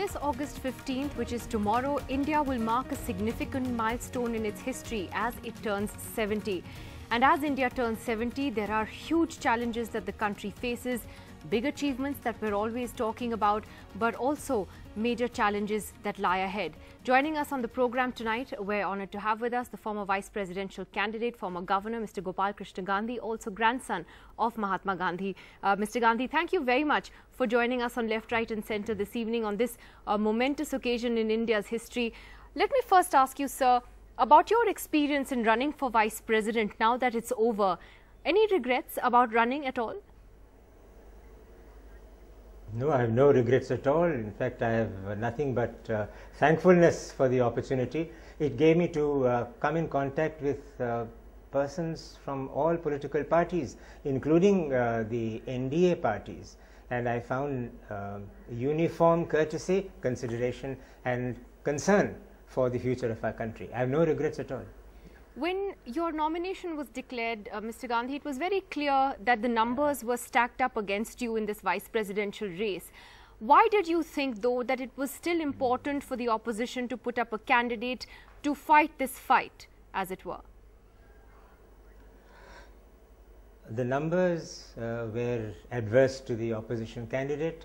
this August 15th, which is tomorrow, India will mark a significant milestone in its history as it turns 70. And as India turns 70, there are huge challenges that the country faces, big achievements that we're always talking about, but also major challenges that lie ahead. Joining us on the program tonight, we're honored to have with us the former vice presidential candidate, former governor, Mr. Gopalkrishna Gandhi, also grandson of Mahatma Gandhi. Mr. Gandhi, thank you very much for joining us on Left, Right and Centre this evening on this momentous occasion in India's history. Let me first ask you, sir, about your experience in running for vice president now that it's over. Any regrets about running at all? No, I have no regrets at all. In fact, I have nothing but thankfulness for the opportunity. It gave me to come in contact with persons from all political parties, including the NDA parties. And I found uniform courtesy, consideration and concern for the future of our country. I have no regrets at all. When your nomination was declared, Mr. Gandhi, it was very clear that the numbers were stacked up against you in this vice presidential race. Why did you think, though, that it was still important for the opposition to put up a candidate to fight this fight, as it were? The numbers were adverse to the opposition candidate,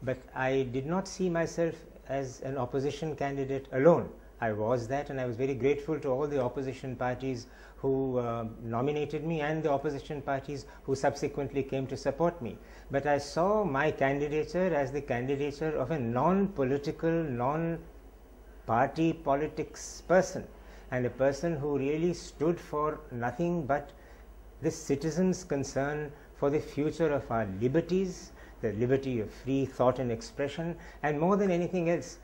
but I did not see myself as an opposition candidate alone. I was that, and I was very grateful to all the opposition parties who nominated me and the opposition parties who subsequently came to support me. But I saw my candidature as the candidature of a non-political, non-party politics person, and a person who really stood for nothing but the citizens' concern for the future of our liberties, the liberty of free thought and expression, and more than anything else,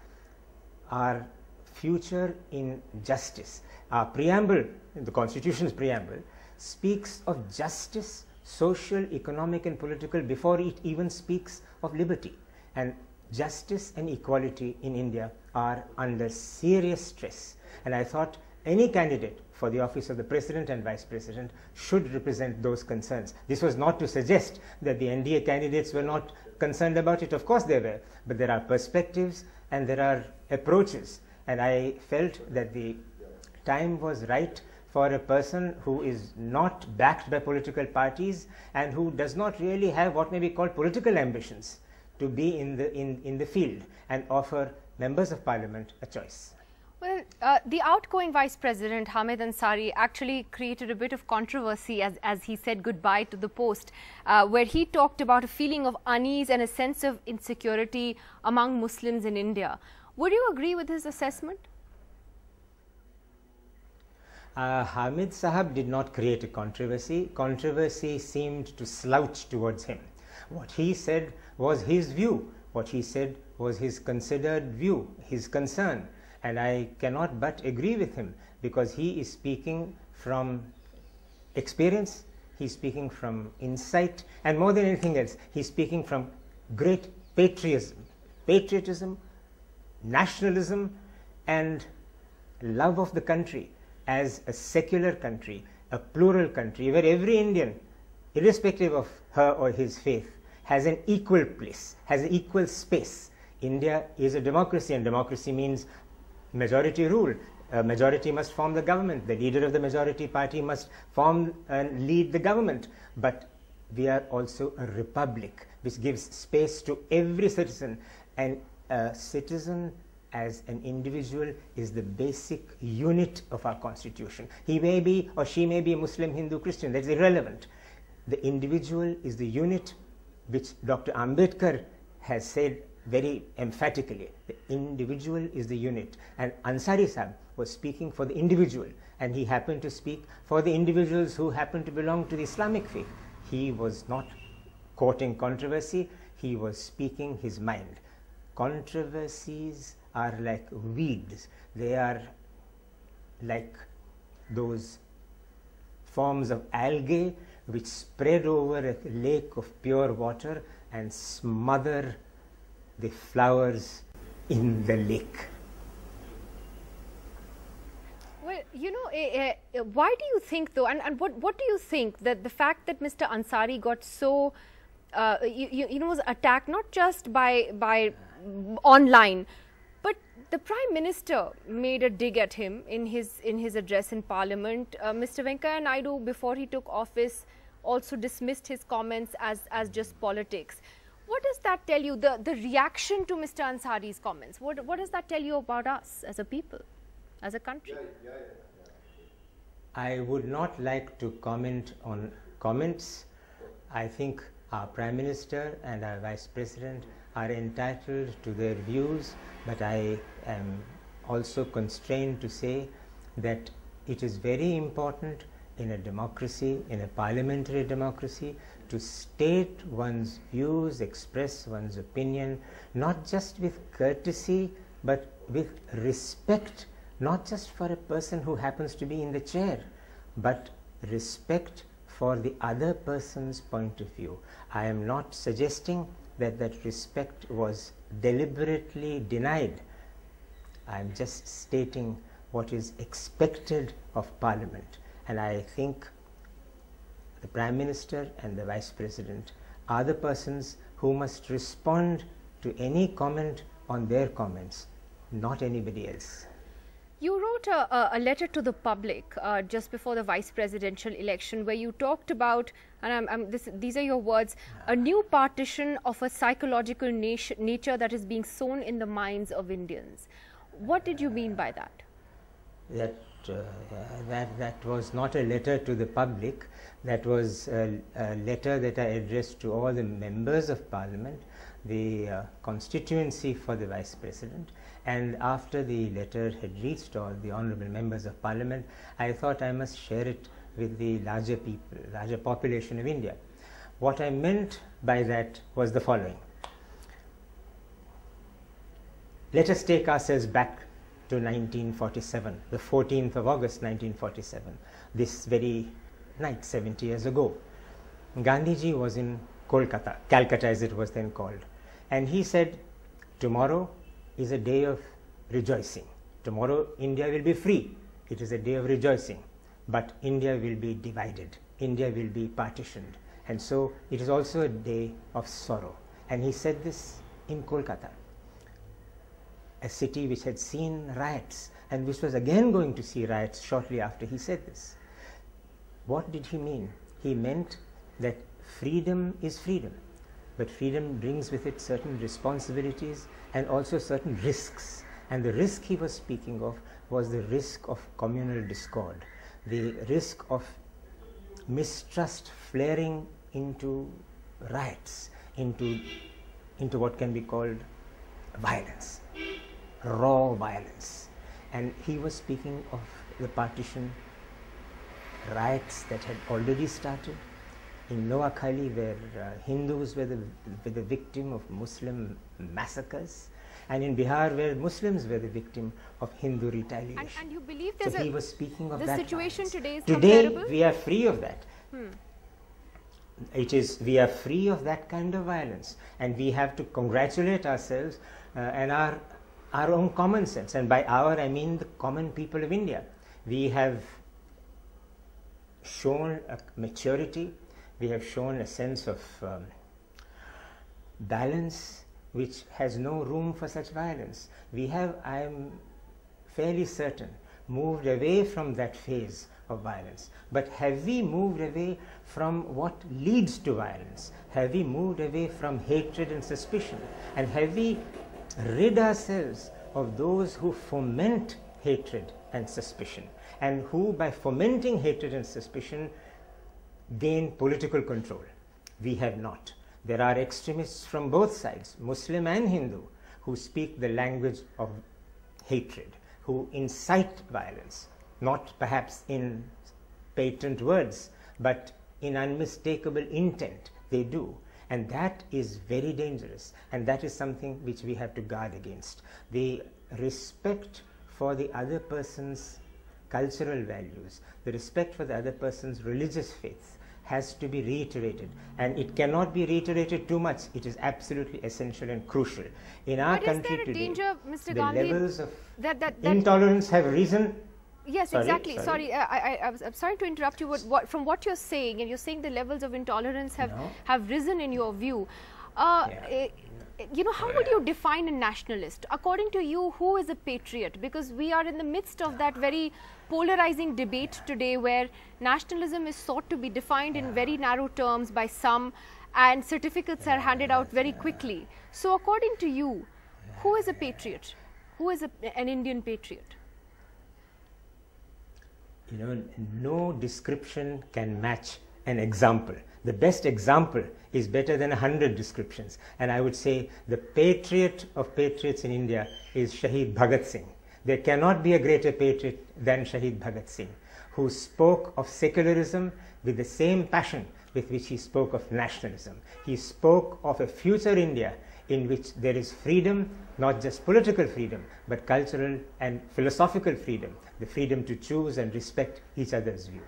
our future in justice. Our preamble, the Constitution's preamble, speaks of justice, social, economic and political before it even speaks of liberty. And justice and equality in India are under serious stress. And I thought any candidate for the office of the President and Vice President should represent those concerns. This was not to suggest that the NDA candidates were not concerned about it. Of course they were. But there are perspectives and there are approaches. And I felt that the time was right for a person who is not backed by political parties and who does not really have what may be called political ambitions to be in the field and offer members of parliament a choice. Well, the outgoing Vice President, Hamid Ansari, actually created a bit of controversy as he said goodbye to the post, where he talked about a feeling of unease and a sense of insecurity among Muslims in India. Would you agree with his assessment? Hamid Sahab did not create a controversy. Controversy seemed to slouch towards him. What he said was his view. What he said was his considered view, his concern. And I cannot but agree with him, because he is speaking from experience, he's speaking from insight, and more than anything else, he's speaking from great patriotism, nationalism and love of the country as a secular country, a plural country where every Indian, irrespective of her or his faith, has an equal place, has an equal space. India is a democracy, and democracy means majority rule. A majority must form the government. The leader of the majority party must form and lead the government. But we are also a republic which gives space to every citizen, and a citizen as an individual is the basic unit of our constitution. He may be or she may be Muslim, Hindu, Christian, that's irrelevant. The individual is the unit which Dr. Ambedkar has said very emphatically. The individual is the unit, and Ansari Sahib was speaking for the individual, and he happened to speak for the individuals who happen to belong to the Islamic faith. He was not courting controversy, he was speaking his mind. Controversies are like weeds. They are like those forms of algae which spread over a lake of pure water and smother the flowers in the lake. Well, you know, why do you think, though, and what do you think that the fact that Mr. Ansari got so, was attacked not just by online. But the Prime Minister made a dig at him in his address in Parliament. Mr. Venkaiah Naidu, before he took office, also dismissed his comments as just politics. What does that tell you, the reaction to Mr. Ansari's comments? What does that tell you about us as a people, as a country? I would not like to comment on comments. I think our Prime Minister and our Vice President are entitled to their views, but I am also constrained to say that it is very important in a democracy, in a parliamentary democracy, to state one's views, express one's opinion, not just with courtesy, but with respect, not just for a person who happens to be in the chair, but respect for the other person's point of view. I am not suggesting that that respect was deliberately denied. I am just stating what is expected of Parliament. And I think the Prime Minister and the Vice President are the persons who must respond to any comment on their comments, not anybody else. You wrote a letter to the public just before the vice presidential election, where you talked about, and these are your words, a new partition of a psychological nature that is being sown in the minds of Indians. What did you mean by that? That was not a letter to the public. That was a letter that I addressed to all the members of Parliament, the constituency for the Vice President. And after the letter had reached all the honourable members of Parliament, I thought I must share it with the larger people, larger population of India. What I meant by that was the following. Let us take ourselves back to 1947, the 14th of August 1947, this very night 70 years ago. Gandhiji was in Kolkata, Calcutta as it was then called, and he said, tomorrow is a day of rejoicing. Tomorrow India will be free. It is a day of rejoicing. But India will be divided. India will be partitioned. And so it is also a day of sorrow. And he said this in Kolkata, a city which had seen riots and which was again going to see riots shortly after he said this. What did he mean? He meant that freedom is freedom. But freedom brings with it certain responsibilities and also certain risks. And the risk he was speaking of was the risk of communal discord, the risk of mistrust flaring into riots, into what can be called violence, raw violence. And he was speaking of the partition riots that had already started in Noakhali, where Hindus were the victim of Muslim massacres, and in Bihar, where Muslims were the victim of Hindu retaliation. And you believe there's he was speaking of the that situation violence. today is comparable? We are free of that. We are free of that kind of violence, and we have to congratulate ourselves and our own common sense. And by our, I mean the common people of India. We have shown a maturity. We have shown a sense of balance which has no room for such violence. We have, I am fairly certain, moved away from that phase of violence. But have we moved away from what leads to violence? Have we moved away from hatred and suspicion? And have we rid ourselves of those who foment hatred and suspicion, and who, by fomenting hatred and suspicion, gain political control? We have not. There are extremists from both sides, Muslim and Hindu, who speak the language of hatred, who incite violence, not perhaps in patent words, but in unmistakable intent. They do. And that is very dangerous, and that is something which we have to guard against. The respect for the other person's cultural values, the respect for the other person's religious faith, has to be reiterated, and it cannot be reiterated too much. It is absolutely essential and crucial. In our country today, danger, Mr. the Gandhi, levels of that intolerance have risen. Yes, exactly. Sorry, I'm sorry to interrupt you, but from what you're saying, and you're saying the levels of intolerance have risen in your view. You know, how would you define a nationalist? According to you, who is a patriot? Because we are in the midst of that very polarizing debate today where nationalism is sought to be defined in very narrow terms by some, and certificates are handed out very quickly. So according to you, who is a patriot? Who is an Indian patriot? You know, no description can match an example. The best example is better than 100 descriptions. And I would say the patriot of patriots in India is Shahid Bhagat Singh. There cannot be a greater patriot than Shahid Bhagat Singh, who spoke of secularism with the same passion with which he spoke of nationalism. He spoke of a future India in which there is freedom, not just political freedom, but cultural and philosophical freedom, the freedom to choose and respect each other's views.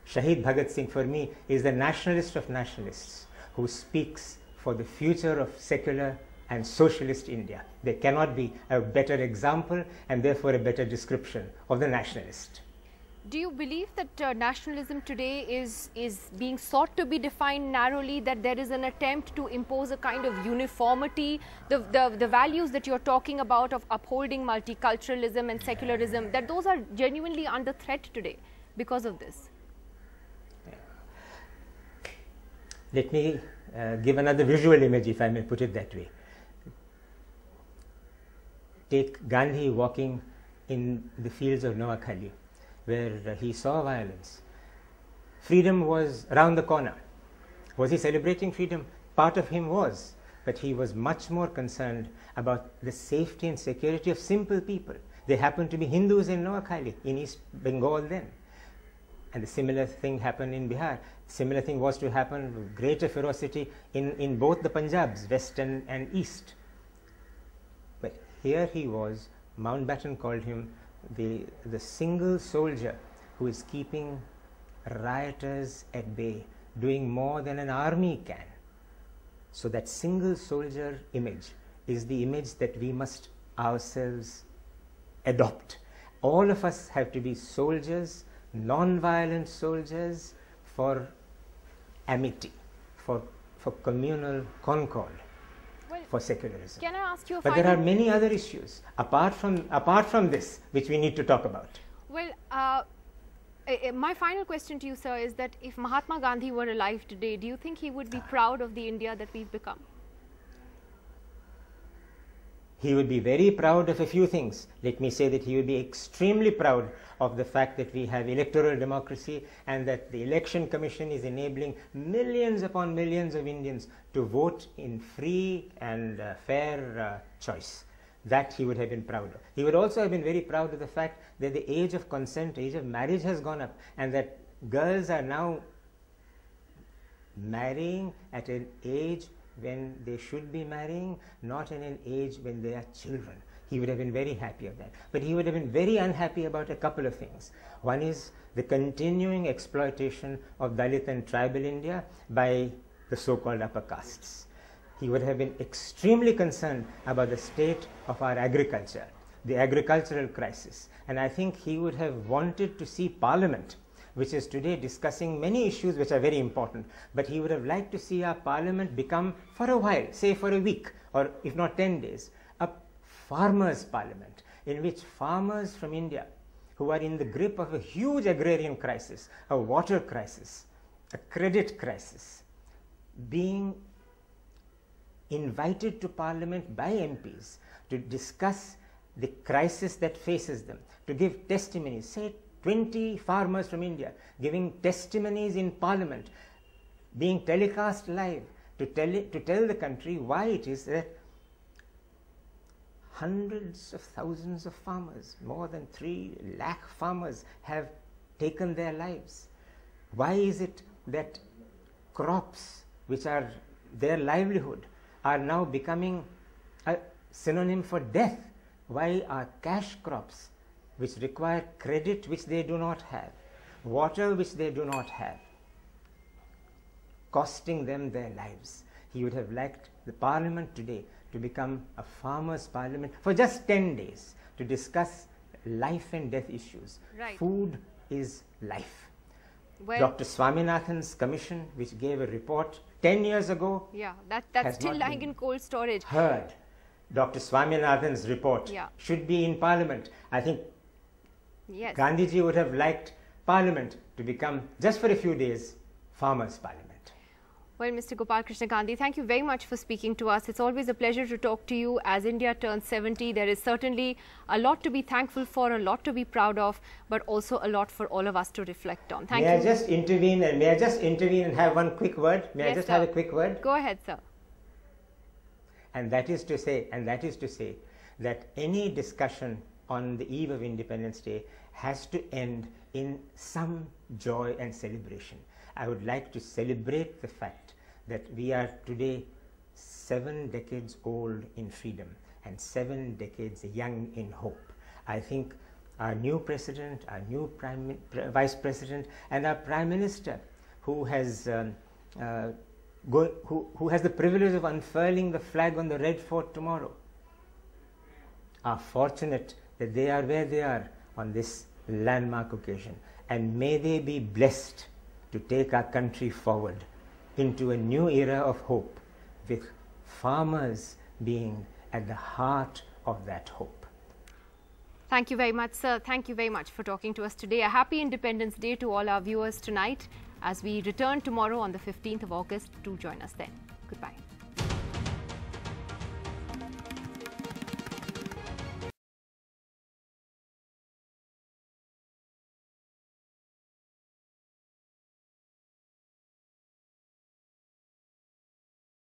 Shahid Bhagat Singh, for me, is the nationalist of nationalists who speaks for the future of secular and socialist India. There cannot be a better example and therefore a better description of the nationalist. Do you believe that nationalism today is being sought to be defined narrowly, that there is an attempt to impose a kind of uniformity, the values that you're talking about of upholding multiculturalism and secularism, that those are genuinely under threat today because of this? Let me give another visual image, if I may put it that way. Take Gandhi walking in the fields of Noakhali, where he saw violence. Freedom was around the corner. Was he celebrating freedom? Part of him was, but he was much more concerned about the safety and security of simple people. They happened to be Hindus in Noakhali, in East Bengal then. And the similar thing happened in Bihar. Similar thing was to happen with greater ferocity in both the Punjabs, West and East. But here he was, Mountbatten called him the single soldier who is keeping rioters at bay, doing more than an army can. So that single soldier image is the image that we must ourselves adopt. All of us have to be soldiers, non-violent soldiers for amity, for communal concord, for secularism. Can I ask you a But there are many other issues apart from this which we need to talk about. Well, my final question to you, sir, is that if Mahatma Gandhi were alive today, do you think he would be proud of the India that we've become? He would be very proud of a few things. Let me say that he would be extremely proud of the fact that we have electoral democracy and that the Election Commission is enabling millions upon millions of Indians to vote in free and fair choice. That he would have been proud of. He would also have been very proud of the fact that the age of consent, age of marriage has gone up, and that girls are now marrying at an age when they should be marrying, not in an age when they are children. He would have been very happy of that. But he would have been very unhappy about a couple of things. One is the continuing exploitation of Dalit and tribal India by the so-called upper castes. He would have been extremely concerned about the state of our agriculture, the agricultural crisis. And I think he would have wanted to see Parliament, which is today discussing many issues which are very important, but he would have liked to see our Parliament become, for a while, say for a week, or if not 10 days, a farmers' parliament, in which farmers from India, who are in the grip of a huge agrarian crisis, a water crisis, a credit crisis, being invited to Parliament by MPs to discuss the crisis that faces them, to give testimonies, say 20 farmers from India giving testimonies in Parliament, being telecast live to tell the country why it is that hundreds of thousands of farmers, more than 3 lakh farmers, have taken their lives. Why is it that crops which are their livelihood are now becoming a synonym for death? Why are cash crops, which require credit which they do not have, water which they do not have, costing them their lives? He would have liked the Parliament today to become a farmers' parliament for just 10 days to discuss life and death issues. Right. Food is life. Well, Dr. Swaminathan's commission, which gave a report 10 years ago. Yeah, that's still lying in cold storage. Heard. Dr. Swaminathan's report should be in Parliament. I think Gandhiji would have liked Parliament to become, just for a few days, Farmers' Parliament. Well, Mr. Gopalkrishna Gandhi, thank you very much for speaking to us. It's always a pleasure to talk to you. As India turns 70, there is certainly a lot to be thankful for, a lot to be proud of, but also a lot for all of us to reflect on. Thank you. May I just intervene and have one quick word? May I just have a quick word? Go ahead, sir. And that is to say that any discussion on the eve of Independence Day has to end in some joy and celebration. I would like to celebrate the fact that we are today 7 decades old in freedom and 7 decades young in hope. I think our new president, our new vice president, and our prime minister, who has who has the privilege of unfurling the flag on the Red Fort tomorrow, are fortunate that they are where they are on this landmark occasion, and may they be blessed to take our country forward into a new era of hope, with farmers being at the heart of that hope. Thank you very much, sir. Thank you very much for talking to us today. A happy Independence Day to all our viewers tonight, as we return tomorrow on the 15th of August. Do join us then. Goodbye.